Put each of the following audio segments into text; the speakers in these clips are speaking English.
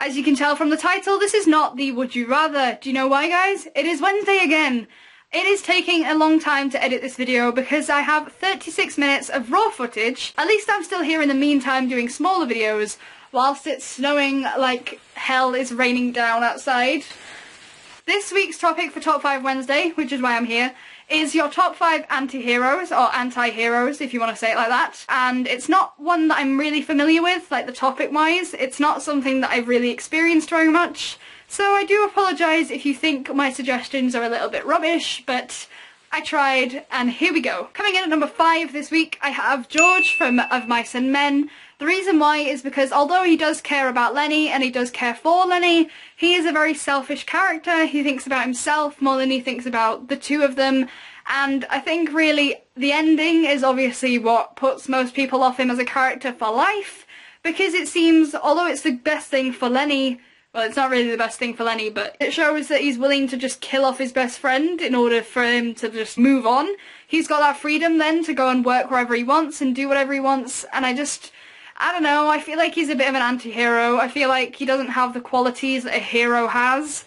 As you can tell from the title, this is not the Would You Rather. Do you know why, guys? It is Wednesday again. It is taking a long time to edit this video because I have 36 minutes of raw footage. At least I'm still here in the meantime doing smaller videos whilst it's snowing like hell is raining down outside. This week's topic for Top 5 Wednesday, which is why I'm here, is your top 5 anti-heroes, or anti-heroes if you want to say it like that. And it's not one that I'm really familiar with, like the topic-wise. It's not something that I've really experienced very much. So I do apologise if you think my suggestions are a little bit rubbish, but I tried, and here we go. Coming in at number 5 this week, I have George from Of Mice and Men. The reason why is because although he does care about Lenny, and he does care for Lenny, he is a very selfish character. He thinks about himself more than he thinks about the two of them. And I think really the ending is obviously what puts most people off him as a character for life, because it seems, although it's the best thing for Lenny, well, it's not really the best thing for Lenny, but it shows that he's willing to just kill off his best friend in order for him to just move on. He's got that freedom then to go and work wherever he wants and do whatever he wants, and I don't know, I feel like he's a bit of an anti-hero. I feel like he doesn't have the qualities that a hero has.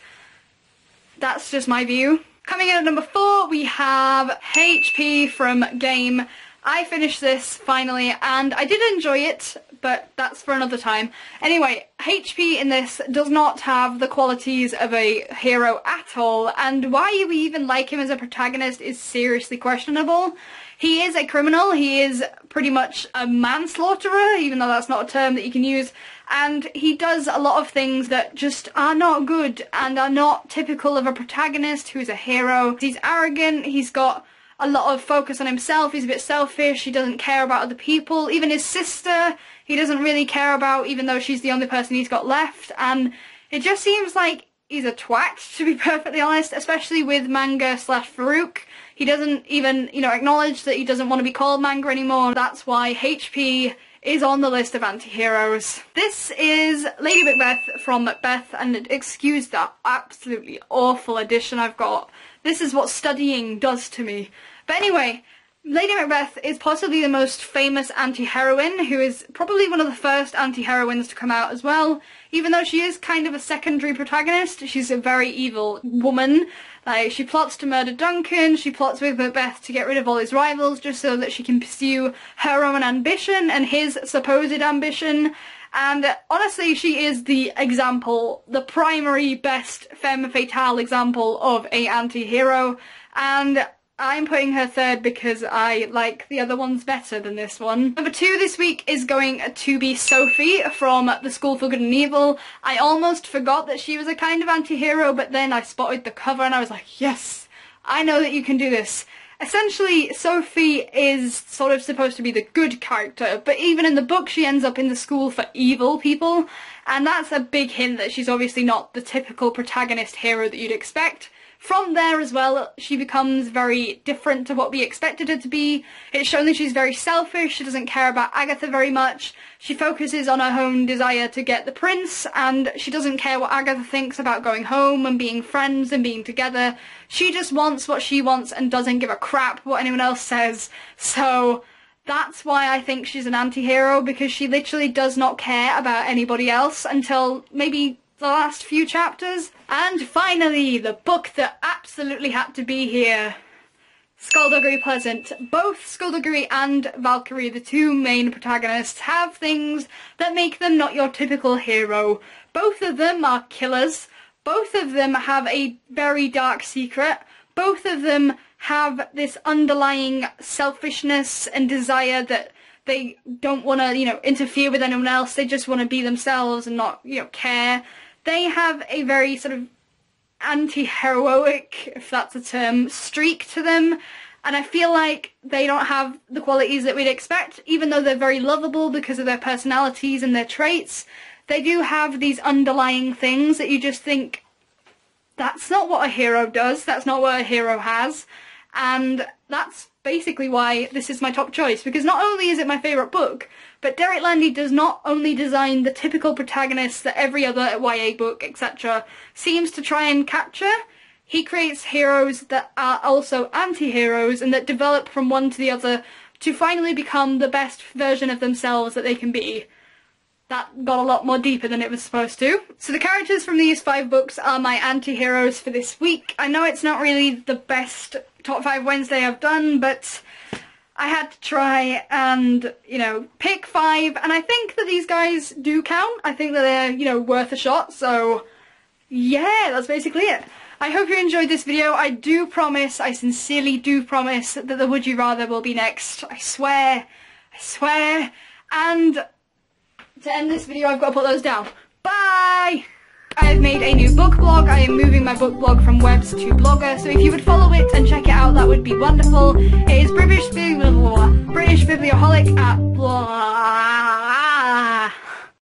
That's just my view. Coming in at number 4, we have HP from Game. I finished this finally, and I did enjoy it, but that's for another time. Anyway, HP in this does not have the qualities of a hero at all, and why we even like him as a protagonist is seriously questionable. He is a criminal, he is pretty much a manslaughterer, even though that's not a term that you can use, and he does a lot of things that just are not good and are not typical of a protagonist who is a hero. He's arrogant, he's got a lot of focus on himself, he's a bit selfish, he doesn't care about other people. Even his sister, he doesn't really care about, even though she's the only person he's got left, and it just seems like he's a twat, to be perfectly honest, especially with Manga / Farouk. He doesn't even, acknowledge that he doesn't want to be called Manga anymore. That's why HP is on the list of anti-heroes. This is Lady Macbeth from Macbeth, and excuse that absolutely awful edition I've got. This is what studying does to me. But anyway, Lady Macbeth is possibly the most famous anti-heroine, who is probably one of the first anti-heroines to come out as well. Even though she is kind of a secondary protagonist, she's a very evil woman. Like, she plots to murder Duncan, she plots with Macbeth to get rid of all his rivals just so that she can pursue her own ambition and his supposed ambition. And honestly, she is the example, the primary best femme fatale example of a anti-hero, and I'm putting her third because I like the other ones better than this one. Number 2 this week is going to be Sophie from The School for Good and Evil. I almost forgot that she was a kind of anti-hero, but then I spotted the cover and I was like, yes, I know that you can do this. Essentially, Sophie is sort of supposed to be the good character, but even in the book she ends up in the school for evil people, and that's a big hint that she's obviously not the typical protagonist hero that you'd expect. From there as well, she becomes very different to what we expected her to be. It's shown that she's very selfish, she doesn't care about Agatha very much, she focuses on her own desire to get the prince, and she doesn't care what Agatha thinks about going home and being friends and being together. She just wants what she wants and doesn't give a crap what anyone else says. So that's why I think she's an anti-hero, because she literally does not care about anybody else until maybe the last few chapters. And finally, the book that absolutely had to be here, Skullduggery Pleasant. Both Skullduggery and Valkyrie, the two main protagonists, have things that make them not your typical hero. Both of them are killers. Both of them have a very dark secret. Both of them have this underlying selfishness and desire that they don't want to, interfere with anyone else. They just want to be themselves and not, care. They have a very sort of anti-heroic, if that's a term, streak to them, and I feel like they don't have the qualities that we'd expect. Even though they're very lovable because of their personalities and their traits, they do have these underlying things that you just think, that's not what a hero does, that's not what a hero has, and that's basically why this is my top choice, because not only is it my favourite book, but Derek Landy does not only design the typical protagonists that every other YA book, etc. seems to try and capture, he creates heroes that are also anti-heroes and that develop from one to the other to finally become the best version of themselves that they can be. that got a lot more deeper than it was supposed to. So the characters from these 5 books are my anti-heroes for this week. I know it's not really the best Top 5 Wednesday I've done, but I had to try and, you know, pick 5, and I think that these guys do count. I think that they're, you know, worth a shot, so yeah, that's basically it. I hope you enjoyed this video. I do promise, I sincerely do promise that the Would You Rather will be next. I swear, and to end this video I've got to put those down. Bye! I have made a new book blog. I am moving my book blog from Webs to Blogger, so if you would follow it and check it out, that would be wonderful. It is British Biblioholic at blah.